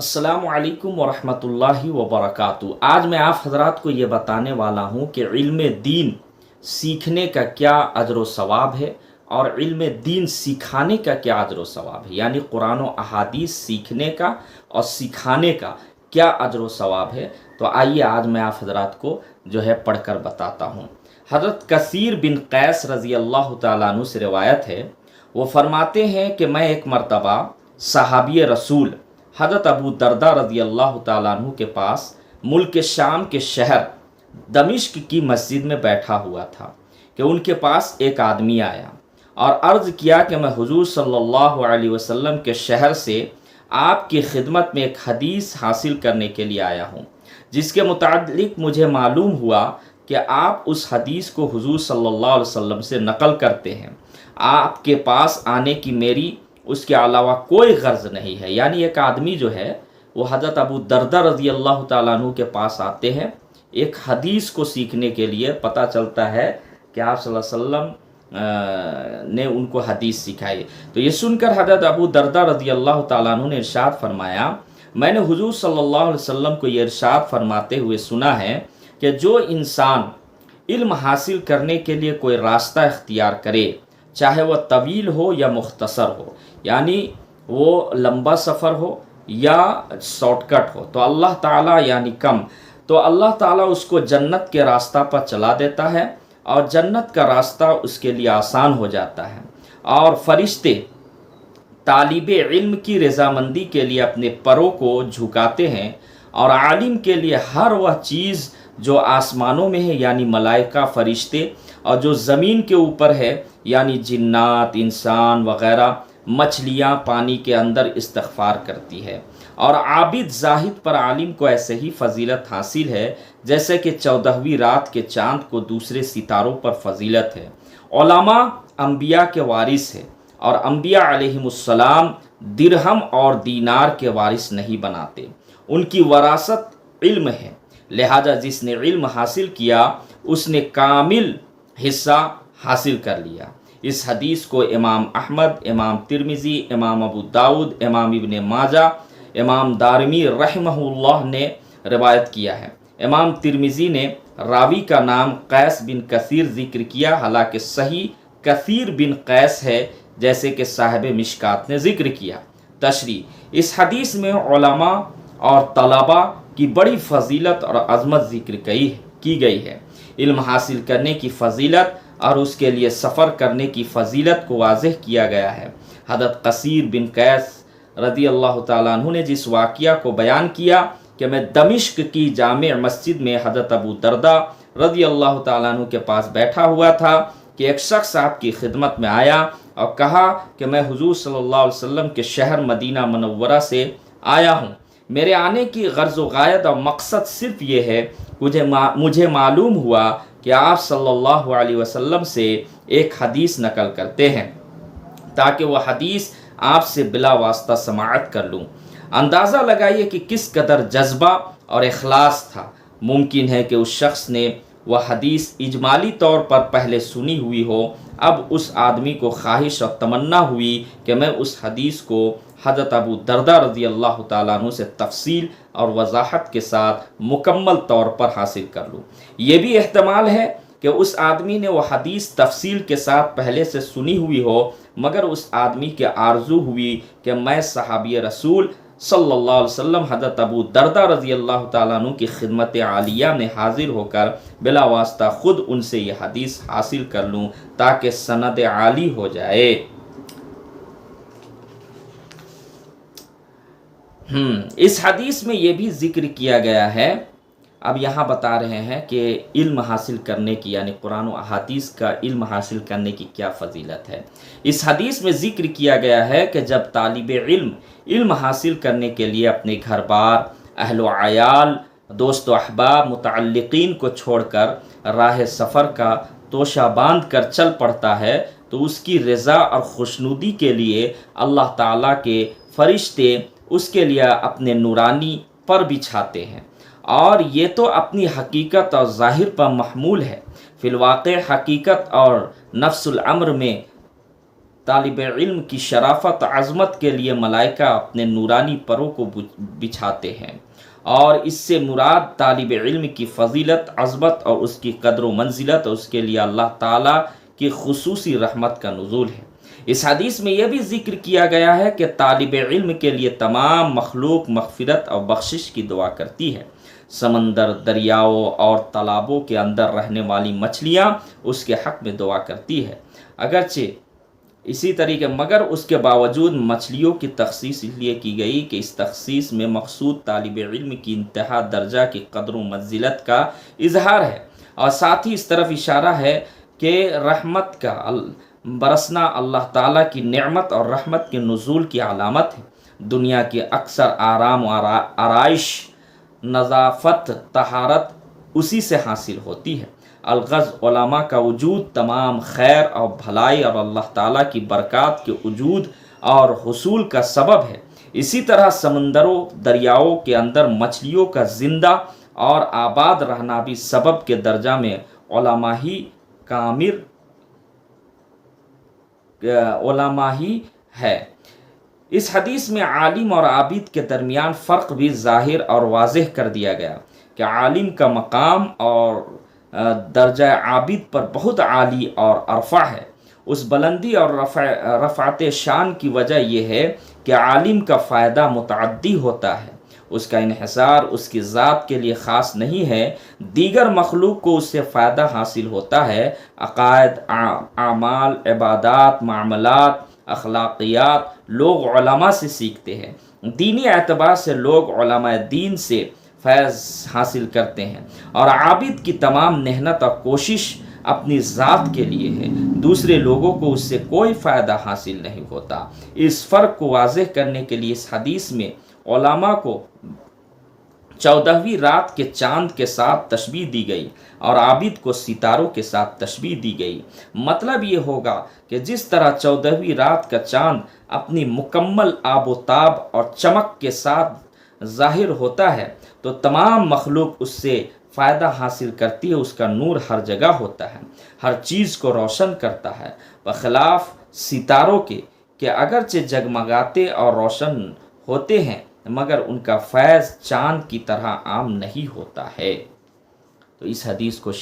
अस्सलामु अलैकुम वरहमतुल्लाहि वबरकातुहू। आज मैं आप हज़रात को ये बताने वाला हूँ कि इल्म दीन सीखने का क्या अजर व सवाब है और इल्म दीन सिखाने का क्या अजर व सवाब है, यानी कुरान व अहादीस सीखने का और सिखाने का क्या अजर व सवाब है। तो आइए आज मैं आप हज़रात को जो है पढ़कर बताता हूँ। हज़रत कसीर बिन कैस रज़ी अल्लाह तआला अन्हु से रिवायत है, वो फरमाते हैं कि मैं एक मरतबा सहाबी रसूल हज़रत अबू दरदा रज़ी अल्लाह तआला अन्हु के पास मुल्क शाम के शहर दमिश्क की मस्जिद में बैठा हुआ था कि उनके पास एक आदमी आया और अर्ज़ किया कि मैं हुजूर सल्लल्लाहु अलैहि वसल्लम के शहर से आपकी खिदमत में एक हदीस हासिल करने के लिए आया हूँ, जिसके मुतालिक मुझे मालूम हुआ कि आप उस हदीस को हुजूर सल्लल्लाहु अलैहि वसल्लम से नकल करते हैं। आपके पास आने की मेरी उसके अलावा कोई गर्ज नहीं है। यानी एक आदमी जो है वो हज़रत अबू दरदा रज़ी अल्लाह तआला अन्हु के पास आते हैं एक हदीस को सीखने के लिए। पता चलता है कि आप सल्लल्लाहु अलैहि वसल्लम ने उनको हदीस सिखाई। तो ये सुनकर हज़रत अबू दरदा रज़ी अल्लाह तआला अन्हु ने इरशाद फरमाया, मैंने हुजूर सल्लल्लाहु अलैहि वसल्लम को ये इरशाद फरमाते हुए सुना है कि जो इंसान इल्म हासिल करने के लिए कोई रास्ता इख्तियार करे, चाहे वह तवील हो या मुख्तसर हो, यानी वो लंबा सफ़र हो या शॉर्टकट हो, तो अल्लाह ताला यानी कम, तो अल्लाह ताला उसको जन्नत के रास्ता पर चला देता है और जन्नत का रास्ता उसके लिए आसान हो जाता है। और फरिश्ते तालिबे इल्म की रज़ामंदी के लिए अपने परों को झुकाते हैं और आलिम के लिए हर वह चीज़ जो आसमानों में है यानी मलाइका फरिश्ते, और जो ज़मीन के ऊपर है यानी जिन्नात इंसान वग़ैरह, मछलियाँ पानी के अंदर इस्तग़फ़ार करती है। और आबिद जाहिद पर आलिम को ऐसे ही फजीलत हासिल है जैसे कि 14वीं रात के चाँद को दूसरे सितारों पर फजीलत है। उलमा अंबिया के वारिस है और अंबिया अलैहिमुस्सलाम दिरहम और दीनार के वारिस नहीं बनाते, उनकी वरासत इल्म है। लिहाजा जिसने इल्म हासिल किया उसने कामिल हिस्सा हासिल कर लिया। इस हदीस को इमाम अहमद, इमाम तिरमिज़ी, इमाम अबू दाऊद, इमाम इब्ने माजा, इमाम दारमी रहमहुल्लाह ने रिवायत किया है। इमाम तिरमिज़ी ने रावी का नाम कैस बिन कसीर ज़िक्र किया, हालांकि सही कसीर बिन कैस है जैसे कि साहिब मिशकात ने ज़िक्र किया। तशरी इस हदीस में उलमा और तलबा की बड़ी फजीलत और अज़मत ज़िक्र की गई है। इल्म हासिल करने की फजीलत और उसके लिए सफ़र करने की फजीलत को वाज़ेह किया गया है। हज़रत कसीर बिन कैस रज़ी अल्लाह तआला अन्हु ने जिस वाक़िया को बयान किया कि मैं दमिश्क की जामे मस्जिद में हज़रत अबू दरदा रज़ी अल्लाह तआला अन्हु के पास बैठा हुआ था कि एक शख्स आपकी खिदमत में आया और कहा कि मैं हुजूर सल्लल्लाहु अलैहि वसल्लम के शहर मदीना मुनव्वरा से आया हूँ। मेरे आने की गर्ज़ व गायत और मकसद सिर्फ़ ये है, मुझे मालूम हुआ कि आप सल्लल्लाहु अलैहि वसल्लम से एक हदीस नकल करते हैं ताकि वह हदीस आपसे बिला वास्ता समाअत कर लूँ। अंदाज़ा लगाइए कि किस कदर जज्बा और इखलास था। मुमकिन है कि उस शख्स ने वह हदीस इजमाली तौर पर पहले सुनी हुई हो, अब उस आदमी को ख्वाहिश और तमन्ना हुई कि मैं उस हदीस को हज़रत अबू दरदा रज़ी अल्लाह तआला अन्हु से तफसील और वजाहत के साथ मुकम्मल तौर पर हासिल कर लूँ। ये भी एहतमाल है कि उस आदमी ने वह हदीस तफसील के साथ पहले से सुनी हुई हो, मगर उस आदमी के आरजू हुई कि मैं सहाबी रसूल सल्लल्लाहु अलैहि वसल्लम हज़रत अबू दरदा रज़ी अल्लाह तआला अन्हु की खिदमत आलिया में हाजिर होकर बिला वास्ता ख़ुद उनसे ये हदीस हासिल कर लूँ ताकि सनद आली हो जाए। इस हदीस में ये भी ज़िक्र किया गया है, अब यहाँ बता रहे हैं कि इल्म हासिल करने की यानी कुरान व अहादीस का इल्म हासिल करने की क्या फ़जीलत है। इस हदीस में ज़िक्र किया गया है कि जब तालिब इल्म हासिल करने के लिए अपने घर बार, अहल व अयाल, दोस्त व अहबाब, मुतअल्लिक़ीन को छोड़कर राह सफ़र का तोशा बांध कर चल पड़ता है तो उसकी रज़ा और खुशनुदी के लिए अल्लाह ताला के फ़रिश्ते उसके लिए अपने नूरानी पर बिछाते हैं। और ये तो अपनी हकीकत और ज़ाहिर पर महमूल है। फ़िलवाक़े हकीकत और नफ्सुल अम्र में طالب علم کی شرافت عظمت کے لیے ملائکہ اپنے نورانی پروں کو بچھاتے ہیں، اور اس سے مراد طالب علم کی فضیلت، عظمت اور اس کی قدر و منزلت اور اس کے لیے اللہ تعالیٰ کی خصوصی رحمت کا نزول ہے۔ اس حدیث میں یہ بھی ذکر کیا گیا ہے کہ طالب علم کے لیے تمام مخلوق مغفرت اور بخشش کی دعا کرتی ہے۔ سمندر، دریاؤں اور تالابوں کے اندر رہنے والی مچھلیاں اس کے حق میں دعا کرتی ہے، اگرچہ اسی طریقے مگر اس کے باوجود مچھلیوں کی تخصیص اس لیے کی گئی کہ اس تخصیص میں مقصود طالب علم کی انتہا درجہ کی قدر و منزلت کا اظہار ہے، اور ساتھ ہی اس طرف اشارہ ہے کہ رحمت کا برسنا اللہ تعالیٰ کی نعمت اور رحمت کے نزول کی علامت ہے۔ دنیا کی اکثر آرام و آرائش، نظافت، طہارت اسی سے حاصل ہوتی ہے۔ الغرض علماء کا وجود تمام خیر اور بھلائی اور اللہ تعالیٰ کی برکات کے وجود اور حصول کا سبب ہے۔ اسی طرح سمندروں، دریاؤں کے اندر مچھلیوں کا زندہ اور آباد رہنا بھی سبب کے درجہ میں علماء ہی ہے۔ اس حدیث میں عالم اور عابد کے درمیان فرق بھی ظاہر اور واضح کر دیا گیا کہ عالم کا مقام اور درجہ عابد پر بہت عالی اور ارفع ہے۔ اس بلندی اور رفعت شان کی وجہ یہ ہے کہ عالم کا فائدہ متعدی ہوتا ہے، اس کا انحصار اس کی ذات کے لیے خاص نہیں ہے، دیگر مخلوق کو اس سے فائدہ حاصل ہوتا ہے۔ عقائد، اعمال، عبادات، معاملات، اخلاقیات لوگ علماء سے سیکھتے ہیں۔ دینی اعتبار سے لوگ علماء دین سے فیض حاصل کرتے ہیں، اور عابد کی تمام محنت اور کوشش اپنی ذات کے لیے ہے، دوسرے لوگوں کو اس سے کوئی فائدہ حاصل نہیں ہوتا۔ اس فرق کو واضح کرنے کے لیے اس حدیث میں علماء کو 14ویں رات کے چاند کے ساتھ تشبیہ دی گئی اور عابد کو ستاروں کے ساتھ تشبیہ دی گئی۔ مطلب یہ ہوگا کہ جس طرح 14ویں رات کا چاند اپنی مکمل آب و تاب اور چمک کے ساتھ ظاہر ہوتا ہے تو تمام مخلوق اس سے فائدہ حاصل کرتی ہے، اس کا نور ہر جگہ ہوتا ہے، ہر چیز کو روشن کرتا ہے، بخلاف ستاروں کے کہ اگرچہ جگمگاتے اور روشن ہوتے ہیں مگر ان کا فیض چاند کی طرح عام نہیں ہوتا ہے۔ تو اس حدیث کو